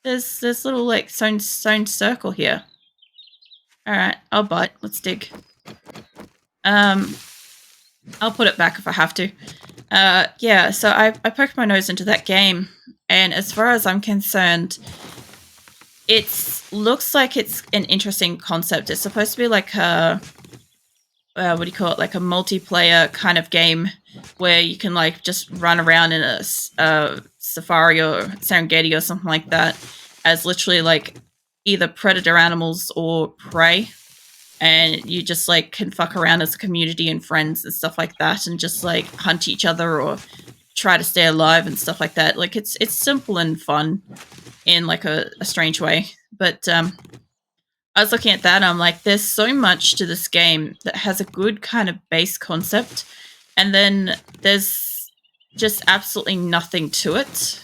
There's this little like stone circle here. All right, I'll bite. Let's dig. I'll put it back if I have to. Yeah. So I poked my nose into that game, and as far as I'm concerned, it looks like it's an interesting concept. It's supposed to be like a what do you call it? Like a multiplayer kind of game where you can like just run around in a safari or Serengeti or something like that, as literally like either predator animals or prey, and you just like can fuck around as a community and friends and stuff like that, and just like hunt each other or try to stay alive and stuff like that. Like it's simple and fun in like a strange way, but I was looking at that and I'm like, there's so much to this game that has a good kind of base concept, and then there's just absolutely nothing to it.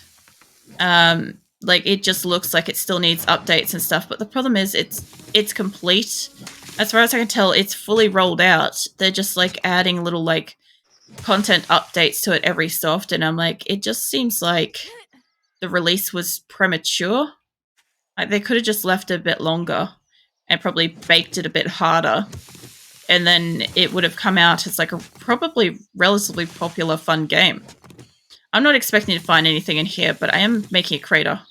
Like it just looks like it still needs updates and stuff, but the problem is it's complete. As far as I can tell, it's fully rolled out. They're just like adding little like content updates to it every so often. I'm like, it just seems like the release was premature. Like they could have just left it a bit longer and probably baked it a bit harder, and then it would have come out as like a probably relatively popular, fun game. I'm not expecting to find anything in here, but I am making a crater.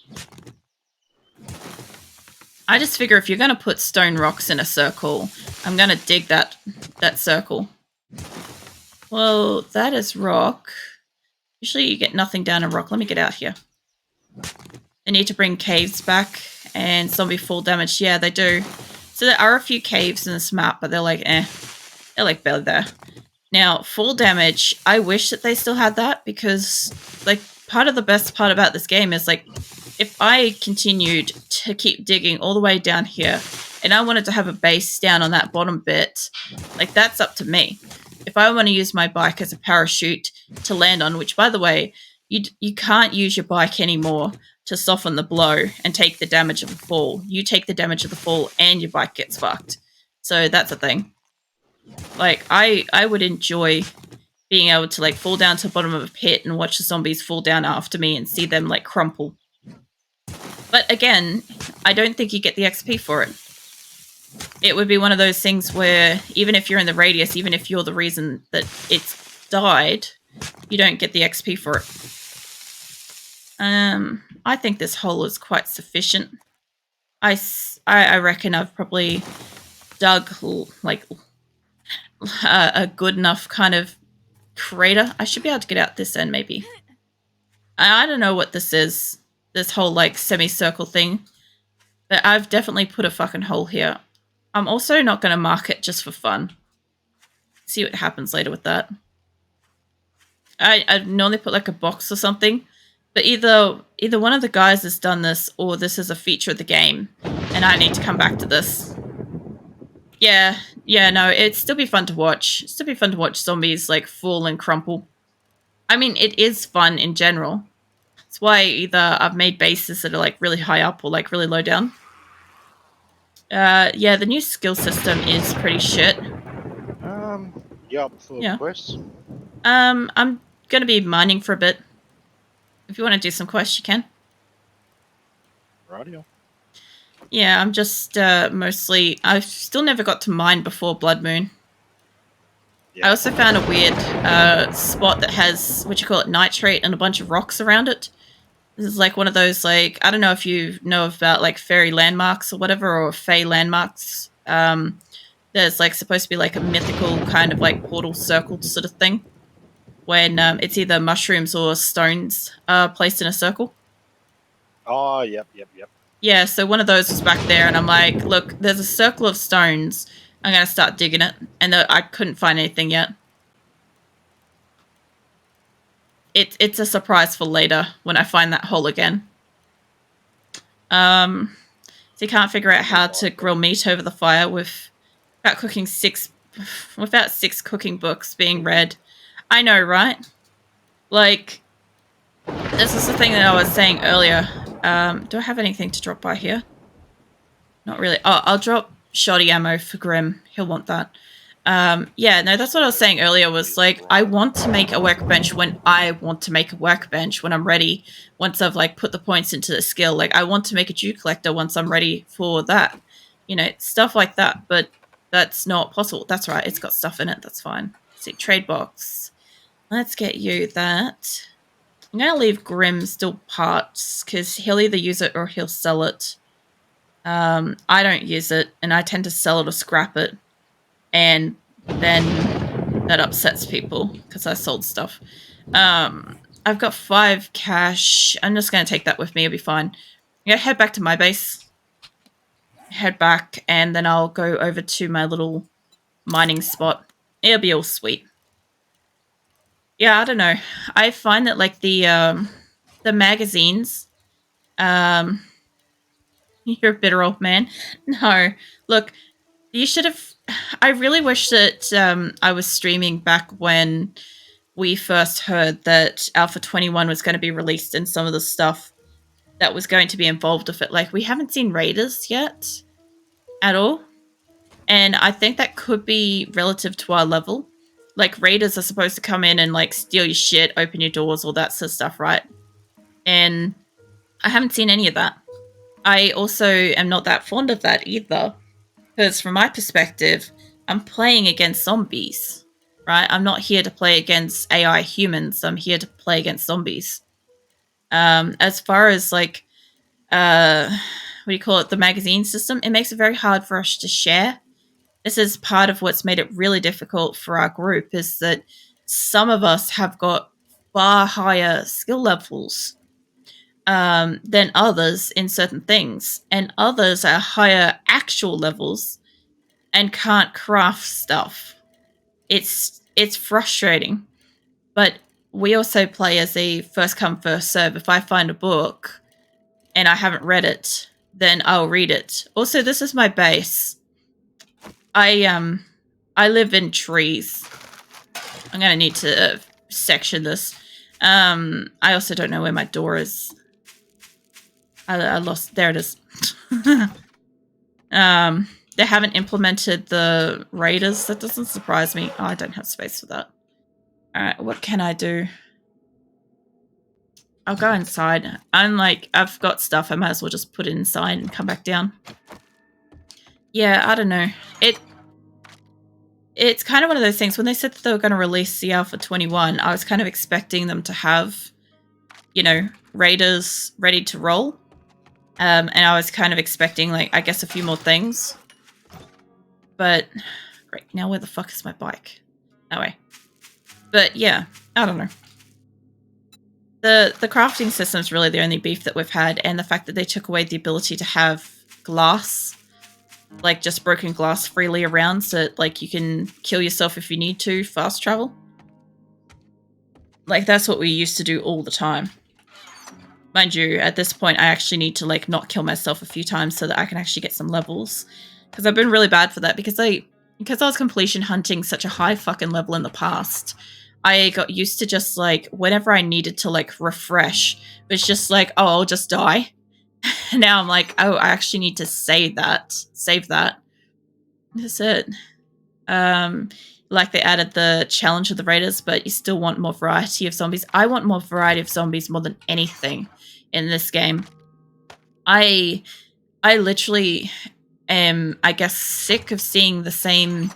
I just figure if you're going to put stone rocks in a circle, I'm going to dig that circle. Well, that is rock. Usually you get nothing down a rock. Let me get out here. I need to bring caves back and zombie fall damage. Yeah, they do. So there are a few caves in this map, but they're like, They're like barely there. Now, fall damage, I wish that they still had that, because like part of the best part about this game is like, if I continued to keep digging all the way down here and I wanted to have a base down on that bottom bit, like that's up to me. If I want to use my bike as a parachute to land on, which by the way, you can't use your bike anymore to soften the blow and take the damage of the fall. You take the damage of the fall and your bike gets fucked. So that's a thing. Like I would enjoy being able to like fall down to the bottom of a pit and watch the zombies fall down after me and see them like crumple. But again, I don't think you get the XP for it. It would be one of those things where even if you're in the radius, even if you're the reason that it's died, you don't get the XP for it. I think this hole is quite sufficient. I reckon I've probably dug like a good enough kind of crater. I should be able to get out this end maybe. I don't know what this is, this whole like semicircle thing, but I've definitely put a fucking hole here. I'm also not going to mark it just for fun. See what happens later with that. I normally put like a box or something, but either one of the guys has done this or this is a feature of the game and I need to come back to this. Yeah, no, it'd still be fun to watch. It'd still be fun to watch zombies like fall and crumple. I mean, it is fun in general. That's why either I've made bases that are like really high up or like really low down. Yeah, the new skill system is pretty shit. Yeah, for quests. I'm gonna be mining for a bit. If you want to do some quests, you can. Radio. Yeah, I'm just mostly. I've still never got to mine before Blood Moon. Yeah. I also found a weird spot that has what you call it, nitrate, and a bunch of rocks around it. This is like one of those, like, I don't know if you know about like fairy landmarks or whatever, or fae landmarks. There's like supposed to be like a mythical kind of like portal circle sort of thing, when it's either mushrooms or stones placed in a circle. Oh, yep. Yeah, so one of those was back there, and I'm like, look, there's a circle of stones. I'm going to start digging it. And I couldn't find anything yet. It's a surprise for later when I find that hole again. So you can't figure out how to grill meat over the fire without six cooking books being read. I know, right? Like, this is the thing that I was saying earlier. Do I have anything to drop by here? Not really. Oh, I'll drop shoddy ammo for Grim. He'll want that. Yeah, no, that's what I was saying earlier was like, I want to make a workbench when I want to make a workbench, when I'm ready, once I've like put the points into the skill. Like, I want to make a dew collector once I'm ready for that. You know, stuff like that, but that's not possible. That's right, it's got stuff in it, that's fine. Let's see, trade box. Let's get you that. I'm gonna leave Grim still parts, because he'll either use it or he'll sell it. I don't use it, and I tend to sell it or scrap it. And then that upsets people because I sold stuff. I've got 5 cash. I'm just going to take that with me. It'll be fine. I'm going to head back to my base. Head back, and then I'll go over to my little mining spot. It'll be all sweet. Yeah, I don't know. I find that like the magazines. You're a bitter old man. No, look, you should have. I really wish that I was streaming back when we first heard that Alpha 21 was going to be released and some of the stuff that was going to be involved with it. Like, we haven't seen Raiders yet at all. And I think that could be relative to our level. Like, Raiders are supposed to come in and, like, steal your shit, open your doors, all that sort of stuff, right? And I haven't seen any of that. I also am not that fond of that either. Because from my perspective, I'm playing against zombies, right? I'm not here to play against AI humans. I'm here to play against zombies. As far as like, what do you call it? The magazine system, it makes it very hard for us to share. This is part of what's made it really difficult for our group is that some of us have got far higher skill levels than others in certain things, and others are higher actual levels and can't craft stuff. It's frustrating, but we also play as a first come first serve. If I find a book and I haven't read it, then I'll read it. Also, this is my base. I live in trees. I'm gonna need to section this. I also don't know where my door is. I lost. There it is. They haven't implemented the raiders. That doesn't surprise me. Oh, I don't have space for that. Alright, what can I do? I'll go inside. I'm like, I've got stuff. I might as well just put it inside and come back down. Yeah, I don't know. It's kind of one of those things. When they said that they were going to release the Alpha 21, I was kind of expecting them to have, you know, raiders ready to roll. And I was kind of expecting, like, I guess a few more things. But, great. Now where the fuck is my bike? That way. But, yeah. I don't know. The crafting system is really the only beef that we've had. And the fact that they took away the ability to have glass. Like, just broken glass freely around. So, that, like, you can kill yourself if you need to. Fast travel. Like, that's what we used to do all the time. Mind you, at this point, I actually need to, like, not kill myself a few times so that I can actually get some levels. Because I've been really bad for that. Because I was completion hunting such a high fucking level in the past, I got used to just, like, whenever I needed to, like, refresh, it was just like, oh, I'll just die. Now I'm like, oh, I actually need to save that. That's it. Like they added the challenge of the raiders, but you still want more variety of zombies. I want more variety of zombies more than anything in this game. I literally am, I guess, sick of seeing the same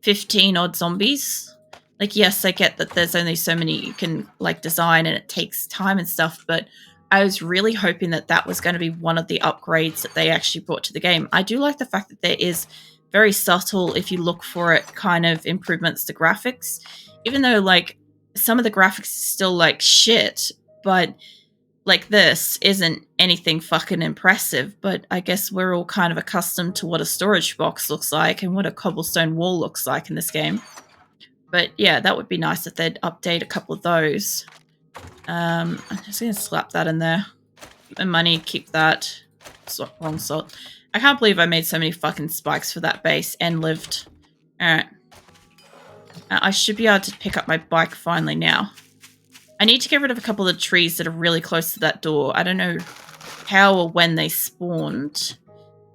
15 odd zombies. Like, yes, I get that there's only so many you can, like, design and it takes time and stuff, but I was really hoping that that was going to be one of the upgrades that they actually brought to the game. I do like the fact that there is very subtle, if you look for it, kind of improvements to graphics. Even though, like, some of the graphics is still, like, shit, but, like, this isn't anything fucking impressive. But I guess we're all kind of accustomed to what a storage box looks like and what a cobblestone wall looks like in this game. But, yeah, that would be nice if they'd update a couple of those. I'm just going to slap that in there. Keep my money, keep that. Wrong salt. I can't believe I made so many fucking spikes for that base and lived. Alright. I should be able to pick up my bike finally now. I need to get rid of a couple of the trees that are really close to that door. I don't know how or when they spawned.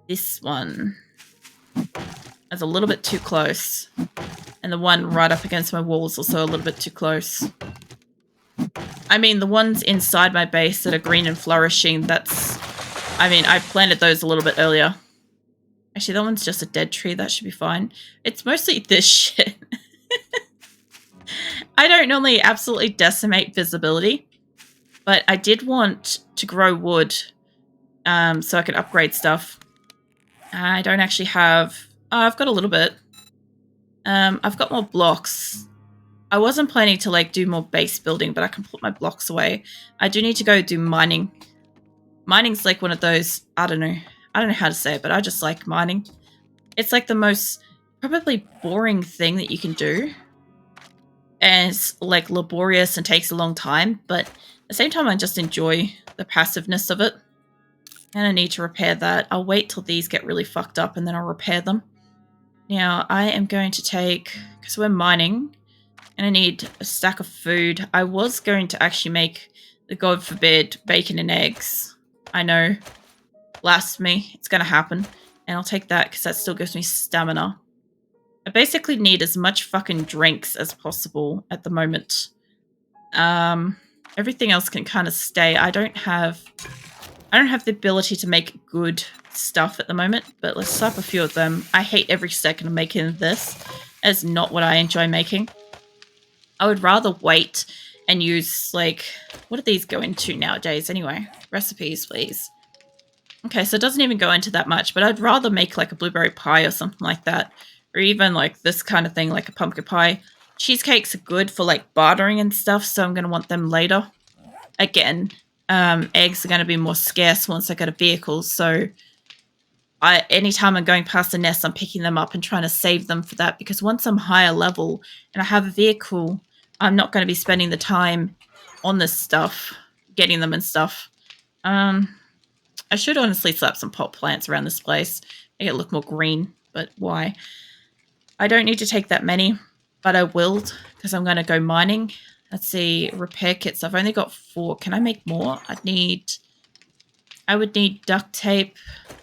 This one is a little bit too close. And the one right up against my wall is also a little bit too close. I mean, the ones inside my base that are green and flourishing, that's... I mean, I planted those a little bit earlier. Actually, that one's just a dead tree. That should be fine. It's mostly this shit. I don't normally absolutely decimate visibility, but I did want to grow wood so I could upgrade stuff. I don't actually have... Oh, I've got a little bit. I've got more blocks. I wasn't planning to like do more base building, but I can put my blocks away. I do need to go do mining. Mining's like one of those, I don't know how to say it, but I just like mining. It's like the most probably boring thing that you can do. And it's like laborious and takes a long time, but at the same time I just enjoy the passiveness of it. And I need to repair that. I'll wait till these get really fucked up and then I'll repair them. Now I am going to take, because we're mining, and I need a stack of food. I was going to actually make the God forbid bacon and eggs. I know. Blasphemy. It's going to happen. And I'll take that because that still gives me stamina. I basically need as much fucking drinks as possible at the moment. Everything else can kind of stay. I don't have the ability to make good stuff at the moment, but let's slap a few of them. I hate every second of making this. It's not what I enjoy making. I would rather wait and use, like, what do these go into nowadays anyway? Recipes, please. Okay, so it doesn't even go into that much, but I'd rather make, like, a blueberry pie or something like that. Or even, like, this kind of thing, like a pumpkin pie. Cheesecakes are good for, like, bartering and stuff, so I'm going to want them later. Again, eggs are going to be more scarce once I get a vehicle, so... anytime I'm going past a nest, I'm picking them up and trying to save them for that, because once I'm higher level and I have a vehicle, I'm not going to be spending the time on this stuff, getting them and stuff. I should honestly slap some pot plants around this place, make it look more green, but why? I don't need to take that many, but I will, because I'm going to go mining. Let's see, repair kits. I've only got 4. Can I make more? I would need duct tape.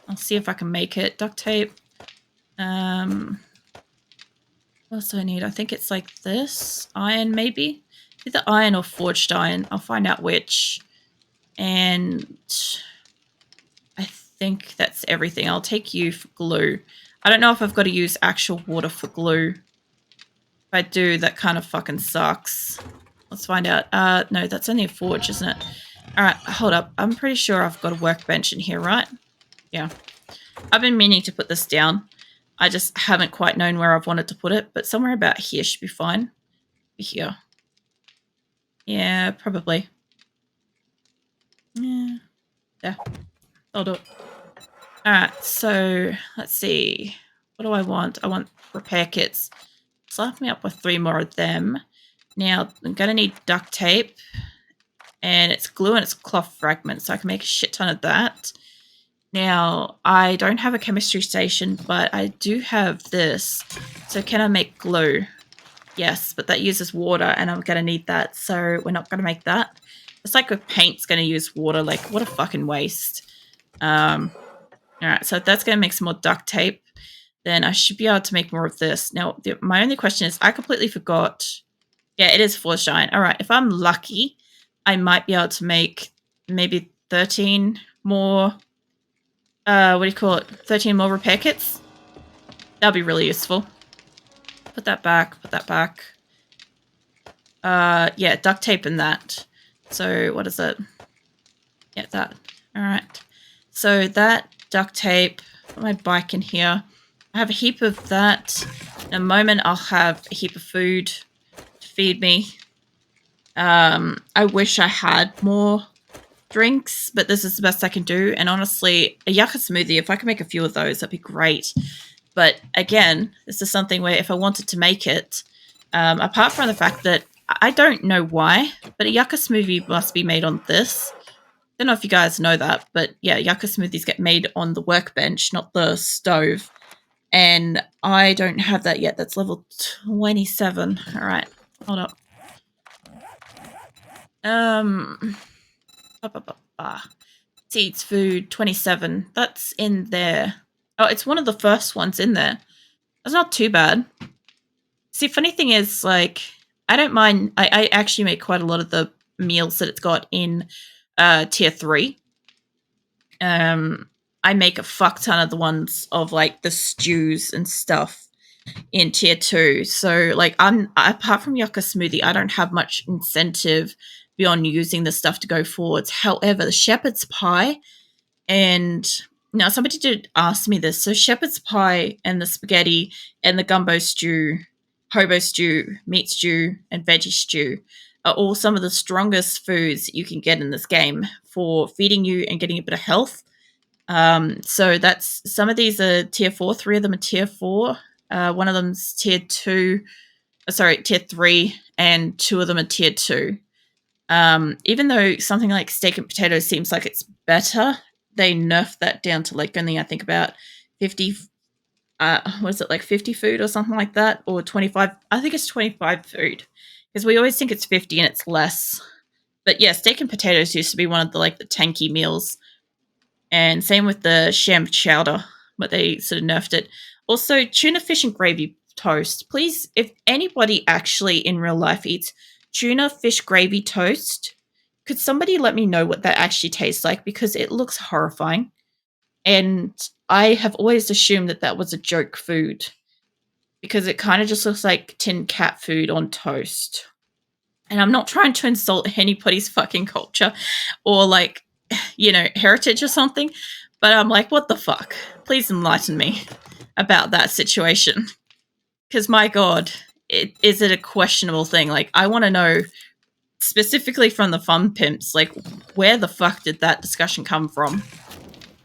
I'll see if I can make it. Duct tape. What else do I need? I think it's like this. Iron, maybe? Either iron or forged iron. I'll find out which. And I think that's everything. I'll take you for glue. I don't know if I've got to use actual water for glue. If I do, that kind of fucking sucks. Let's find out. No, that's only a forge, isn't it? Alright, hold up. I'm pretty sure I've got a workbench in here, right? Yeah. I've been meaning to put this down. I just haven't quite known where I've wanted to put it, but somewhere about here should be fine. Here. Yeah, probably. Yeah. There. I'll do it. Alright, so let's see. What do I want? I want repair kits. Slap me up with 3 more of them. Now, I'm going to need duct tape. And it's glue and it's cloth fragments, so I can make a shit ton of that. Now, I don't have a chemistry station, but I do have this. So can I make glue? Yes, but that uses water, and I'm going to need that, so we're not going to make that. It's like with paint's going to use water. Like, what a fucking waste. Alright, so that's going to make some more duct tape. Then I should be able to make more of this. Now, my only question is, I completely forgot. Yeah, it is forged iron. Alright, if I'm lucky, I might be able to make maybe 13 more, what do you call it? 13 more repair kits? That'll be really useful. Put that back, put that back. Yeah, duct tape and that. So, what is it? Yeah, that. Alright. So, that, duct tape, put my bike in here. I have a heap of that. In a moment, I'll have a heap of food to feed me. I wish I had more drinks, but this is the best I can do. And honestly, a yucca smoothie, if I could make a few of those, that'd be great. But again, this is something where if I wanted to make it, apart from the fact that I don't know why, but a yucca smoothie must be made on this. Don't know if you guys know that, but yeah, yucca smoothies get made on the workbench, not the stove. And I don't have that yet. That's level 27. All right, hold up. Seeds, food, 27. That's in there. Oh, it's one of the first ones in there. That's not too bad. See, funny thing is, like, I don't mind. I actually make quite a lot of the meals that it's got in tier 3. I make a fuck ton of the ones of like the stews and stuff in tier 2. So like I'm apart from yucca smoothie, I don't have much incentive beyond using the stuff to go forwards. However, the shepherd's pie, and now somebody did ask me this. So shepherd's pie and the spaghetti and the gumbo stew, hobo stew, meat stew, and veggie stew are all some of the strongest foods you can get in this game for feeding you and getting a bit of health. So that's some of these are tier 4. 3 of them are tier 4. One of them's tier 2. Tier 3, and 2 of them are tier 2. Even though something like steak and potatoes seems like it's better, they nerfed that down to like only I think about 50. Was it like 50 food or something like that, or 25? I think it's 25 food because we always think it's 50 and it's less. But yeah, steak and potatoes used to be one of the like the tanky meals, and same with the sham chowder, but they sort of nerfed it. Also, tuna fish and gravy toast. Please, if anybody actually in real life eats tuna fish gravy toast, could somebody let me know what that actually tastes like? Because it looks horrifying. And I have always assumed that that was a joke food because it kind of just looks like tin cat food on toast. And I'm not trying to insult anybody's fucking culture or like, heritage or something, but I'm like, what the fuck? Please enlighten me about that situation. Because my God, is it a questionable thing? Like, I want to know specifically from the fun pimps, like, where the fuck did that discussion come from?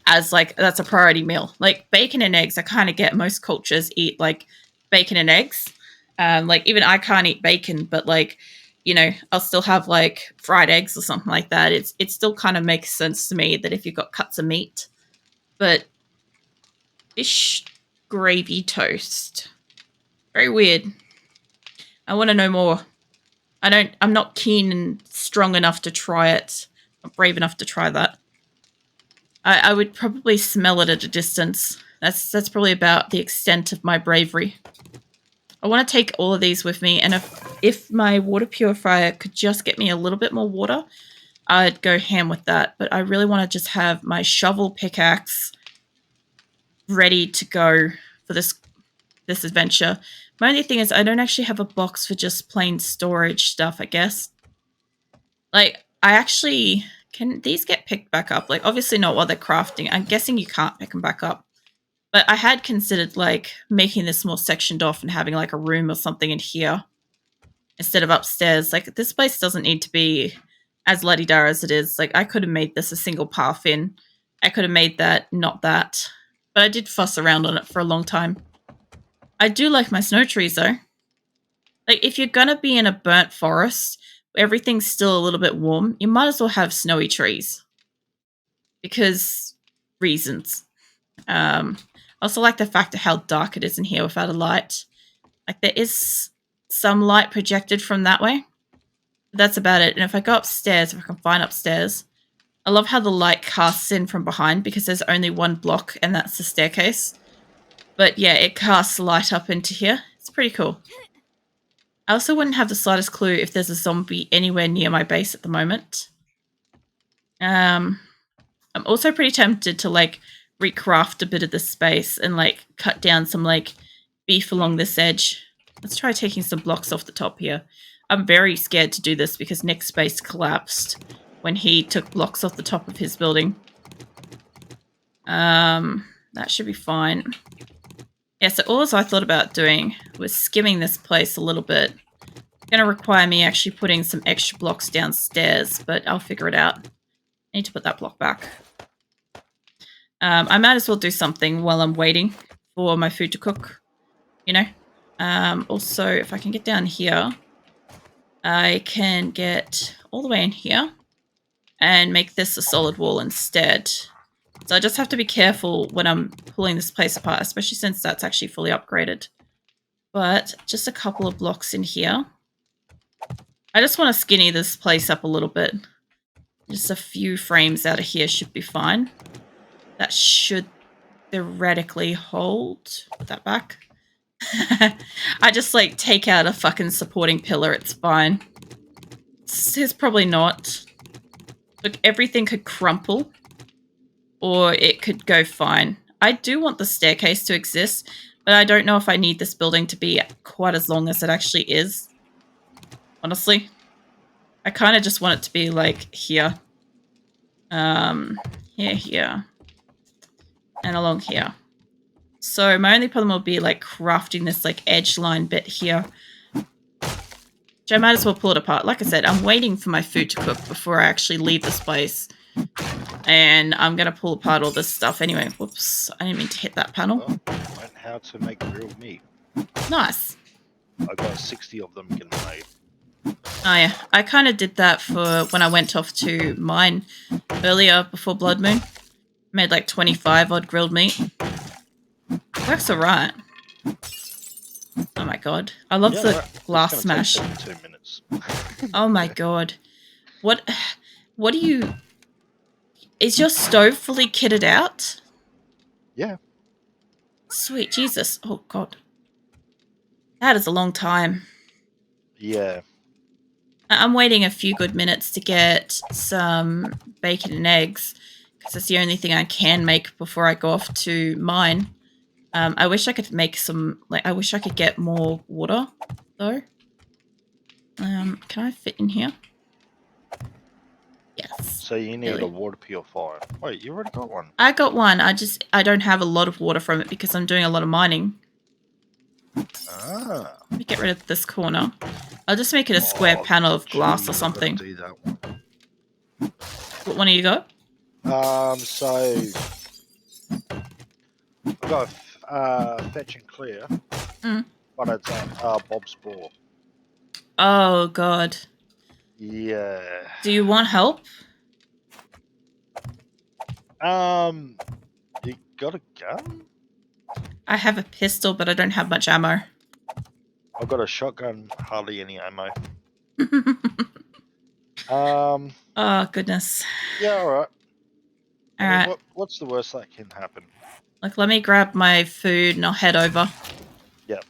As like, that's a priority meal. Like, bacon and eggs, I kind of get most cultures eat like bacon and eggs. Like, even I can't eat bacon, but like, I'll still have like fried eggs or something like that. It still kind of makes sense to me that if you've got cuts of meat, but fish gravy toast, very weird. I want to know more. I'm not keen and strong enough to try it. I'm brave enough to try that. I would probably smell it at a distance. That's probably about the extent of my bravery. I want to take all of these with me, and if my water purifier could just get me a little bit more water, I'd go ham with that. But I really want to just have my shovel pickaxe ready to go for this adventure. My only thing is I don't actually have a box for just plain storage stuff, I guess. Like, can these get picked back up? Like, obviously not while they're crafting. I'm guessing you can't pick them back up. But I had considered, like, making this more sectioned off and having, like, a room or something in here instead of upstairs. Like, this place doesn't need to be as la-di-da as it is. Like, I could have made this a single path in. I could have made that not that. But I did fuss around on it for a long time. I do like my snow trees, though. Like, if you're gonna be in a burnt forest, everything's still a little bit warm, you might as well have snowy trees. Because reasons. I also like the fact of how dark it is in here without a light. Like, there is some light projected from that way. But that's about it. And if I go upstairs, if I can find upstairs, I love how the light casts in from behind because there's only one block and that's the staircase. But yeah, it casts light up into here. It's pretty cool. I also wouldn't have the slightest clue if there's a zombie anywhere near my base at the moment. I'm also pretty tempted to like recraft a bit of this space and like cut down some like beef along this edge. Let's try taking some blocks off the top here. I'm very scared to do this because Nick's base collapsed when he took blocks off the top of his building. That should be fine. Yeah, so all I thought about doing was skimming this place a little bit. It's going to require me actually putting some extra blocks downstairs, but I'll figure it out. I need to put that block back. I might as well do something while I'm waiting for my food to cook, Also, if I can get down here, I can get all the way in here and make this a solid wall instead. So I just have to be careful when I'm pulling this place apart, especially since that's actually fully upgraded. But just a couple of blocks in here. I just want to skinny this place up a little bit. Just a few frames out of here should be fine. That should theoretically hold. Put that back. I just like take out a fucking supporting pillar. It's fine. It's probably not. Look, everything could crumple, or it could go fine. I do want the staircase to exist, but I don't know if I need this building to be quite as long as it actually is. Honestly, I kind of just want it to be like here, here, and along here. So my only problem will be like crafting this like edge line bit here. Which I might as well pull it apart. Like I said, I'm waiting for my food to cook before I actually leave this place. And I'm going to pull apart all this stuff anyway. Whoops, I didn't mean to hit that panel. Well, learn how to make grilled meat. Nice. I got 60 of them getting made. Oh yeah, I kind of did that for when I went off to mine earlier before Blood Moon. Made like 25 odd grilled meat. Works alright. Oh my god. I love the glass smash. Take 2 minutes. Oh my god. What do you... Is your stove fully kitted out? Yeah. Sweet Jesus. Oh god. That is a long time. Yeah. I'm waiting a few good minutes to get some bacon and eggs, because it's the only thing I can make before I go off to mine. I wish I could make some, like, I wish I could get more water, though. Can I fit in here? Yes. So you need a water purifier. Wait, you already got one? I got one. I don't have a lot of water from it because I'm doing a lot of mining. Ah. Let me get rid of this corner. I'll just make it a square panel of glass or something. Do that one. What one do you got? So I've got fetch and clear, but it's Bob's ball. Oh god. Yeah. Do you want help? You got a gun? I have a pistol, but I don't have much ammo. I've got a shotgun, hardly any ammo. Oh goodness. Yeah, alright. Alright. What's the worst that can happen? Like, let me grab my food and I'll head over. Yep.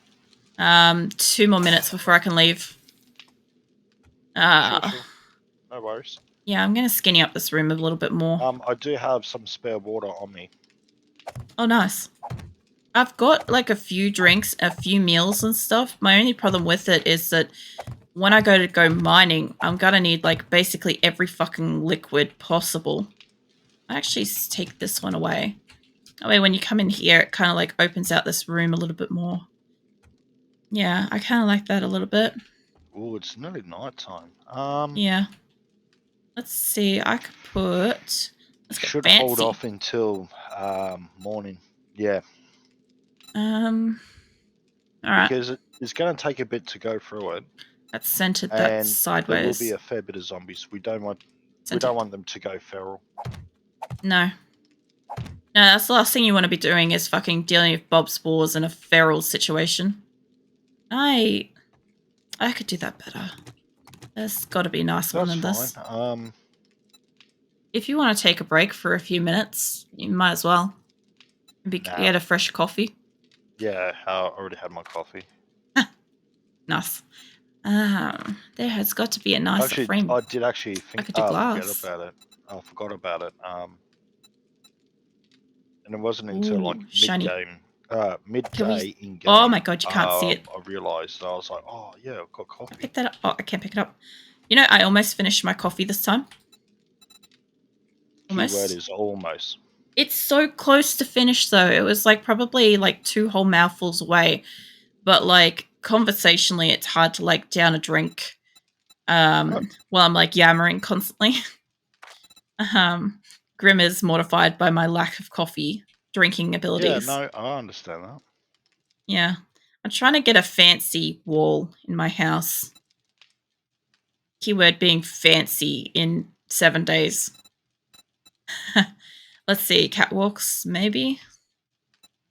2 more minutes before I can leave. Sure. No worries. Yeah, I'm gonna skinny up this room a little bit more. I do have some spare water on me. Oh, nice. I've got like a few drinks, a few meals and stuff. My only problem with it is that when I go mining, I'm gonna need like basically every fucking liquid possible. I actually take this one away. That way when you come in here, it kind of like opens out this room a little bit more. Yeah, I kind of like that a little bit. Oh, it's nearly night time. Yeah. Let's see, I could put... Should hold off until morning. Yeah. Alright. Because it's going to take a bit to go through it. That's centered that sideways. There will be a fair bit of zombies. We don't want them to go feral. No. No, that's the last thing you want to be doing is fucking dealing with Bob spores in a feral situation. I could do that better. There's got to be a nice one than this. If you want to take a break for a few minutes, you might as well. Maybe get a fresh coffee. Yeah, I already had my coffee. Nice. There has got to be a nicer frame. I did actually think I could do glass. forget about it. I forgot about it. And it wasn't until like midday in game. Oh my god, you can't see it. I realised. I was like, oh yeah, I've got coffee. Pick that up. Oh, I can't pick it up. You know, I almost finished my coffee this time. Almost. Keyword is almost. It's so close to finish though. It was like probably like 2 whole mouthfuls away. But like conversationally, it's hard to like down a drink while I'm like yammering constantly. Grim is mortified by my lack of coffee drinking abilities. Yeah, no, I understand that. Yeah. I'm trying to get a fancy wall in my house. Keyword being fancy in 7 days. Let's see, catwalks, maybe?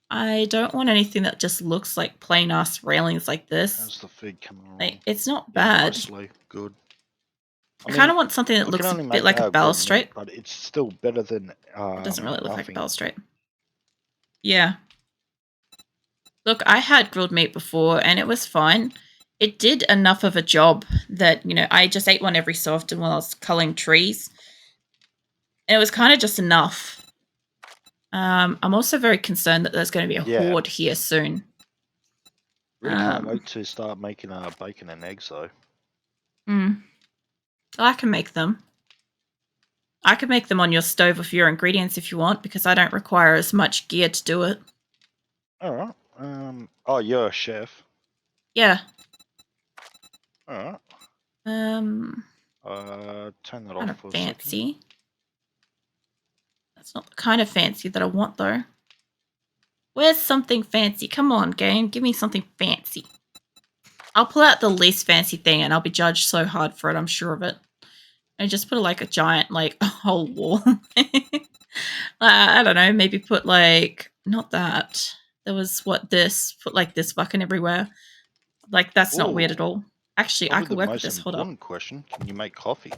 I don't want anything that just looks like plain ass railings like this. How's the food coming along? Like, it's not bad. Nicely, good. I kind of want something that looks a bit like a balustrade. But it's still better than it doesn't really look nothing. like a balustrade. Yeah. Look, I had grilled meat before and it was fine. It did enough of a job that, I just ate one every so often while I was culling trees. And it was kind of just enough. I'm also very concerned that there's going to be a horde here soon. Really can't wait to start making bacon and eggs, though. I can make them. I can make them on your stove with your ingredients if you want, because I don't require as much gear to do it. Alright. Oh, you're a chef? Yeah. Alright. Turn Turn that kind off of for fancy. a second. That's not the kind of fancy that I want, though. Where's something fancy? Come on, game. Give me something fancy. I'll pull out the least fancy thing and I'll be judged so hard for it, I'm sure of it. And just put like a giant, like, whole wall. I don't know, maybe put like, not that. There was put like this fucking everywhere. Like, that's not weird at all. Actually, I can work with this. Hold up. Important question, can you make coffee?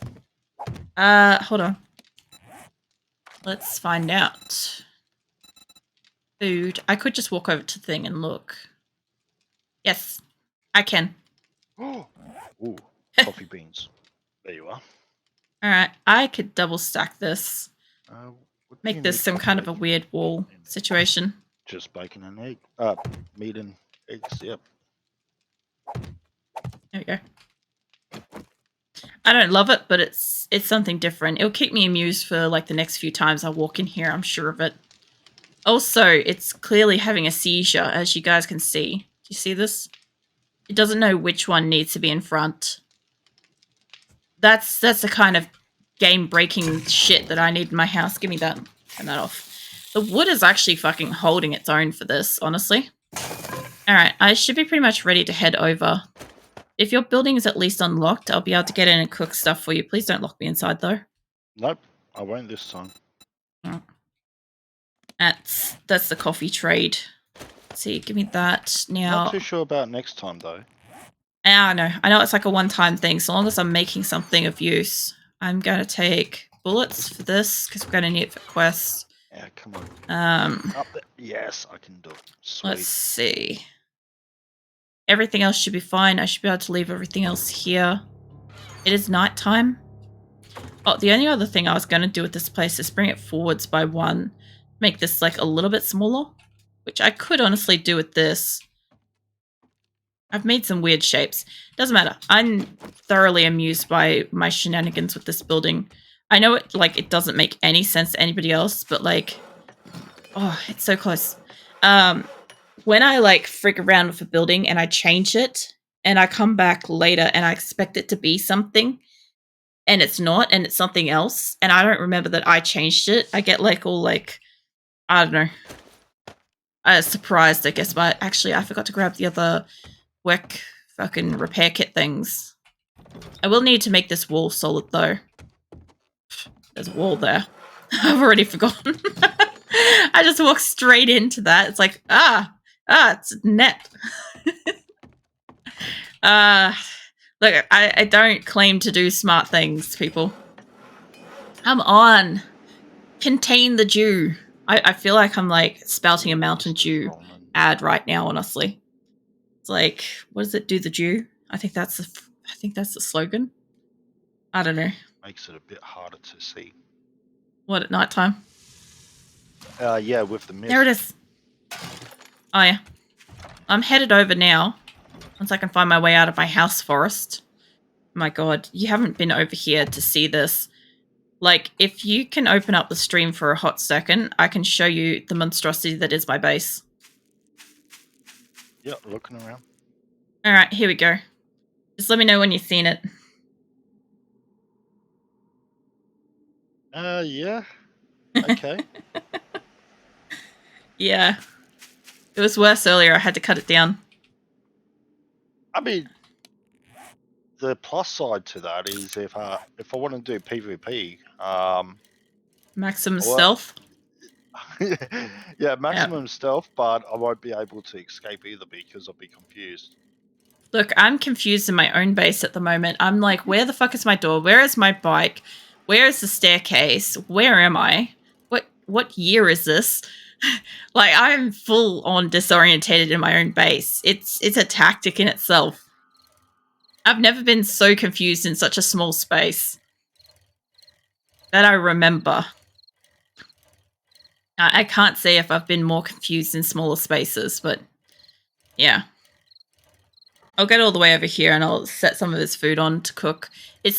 Hold on. Let's find out. Food. I could just walk over to the thing and look. Yes, I can. Ooh, coffee beans. There you are. Alright, I could double stack this. Make this some kind of a weird wall situation. Just bacon and egg. Meat and eggs, yep. There we go. I don't love it, but it's something different. It'll keep me amused for like the next few times I walk in here, I'm sure of it. Also, it's clearly having a seizure, as you guys can see. Do you see this? It doesn't know which one needs to be in front. That's the kind of game-breaking shit that I need in my house. Give me that. Turn that off. The wood is actually fucking holding its own for this, honestly. Alright, I should be pretty much ready to head over. If your building is at least unlocked, I'll be able to get in and cook stuff for you. Please don't lock me inside, though. Nope, I won't this time. Oh. That's the coffee trade. Let's see, give me that now. Not too sure about next time, though. I know it's like a one-time thing. So long as I'm making something of use. I'm going to take bullets for this, because we're going to need it for quests. Yeah, come on. Up there. Yes, I can do it. Sweet. Let's see. Everything else should be fine. I should be able to leave everything else here. It is nighttime. Oh, the only other thing I was going to do with this place is bring it forwards by one. Make this like a little bit smaller. Which I could honestly do with this. I've made some weird shapes. Doesn't matter. I'm thoroughly amused by my shenanigans with this building. I know it doesn't make any sense to anybody else, but like, oh, it's so close. When I like freak around with a building and I change it and I come back later and I expect it to be something and it's not and it's something else and I don't remember that I changed it, I get like all like, I don't know, surprised, I guess. But actually I forgot to grab the other work fucking repair kit things. I will need to make this wall solid though. There's a wall there. I've already forgotten. I just walked straight into that. It's like, it's a net. Look, I don't claim to do smart things, people. Come on. Contain the Dew. I feel like I'm like spouting a Mountain Dew ad right now, honestly. It's like, what does it do, the Dew? I think that's the slogan. I don't know. Makes it a bit harder to see. What, at nighttime? Yeah, with the mist. There it is. Oh, yeah. I'm headed over now. Once I can find my way out of my house forest. My god, you haven't been over here to see this. Like, if you can open up the stream for a hot second, I can show you the monstrosity that is my base. Yeah, looking around. Alright, here we go. Just let me know when you've seen it. Yeah. Okay. Yeah. It was worse earlier. I had to cut it down. I mean, the plus side to that is if I want to do PvP, maximum stealth. Yeah, maximum stealth, but I won't be able to escape either because I'll be confused. Look, I'm confused in my own base at the moment. I'm like, where the fuck is my door? Where is my bike? Where is the staircase? Where am I? What year is this? Like I'm full on disorientated in my own base. It's a tactic in itself. I've never been so confused in such a small space that I remember. I can't say if I've been more confused in smaller spaces, but yeah. I'll get all the way over here and I'll set some of this food on to cook. It's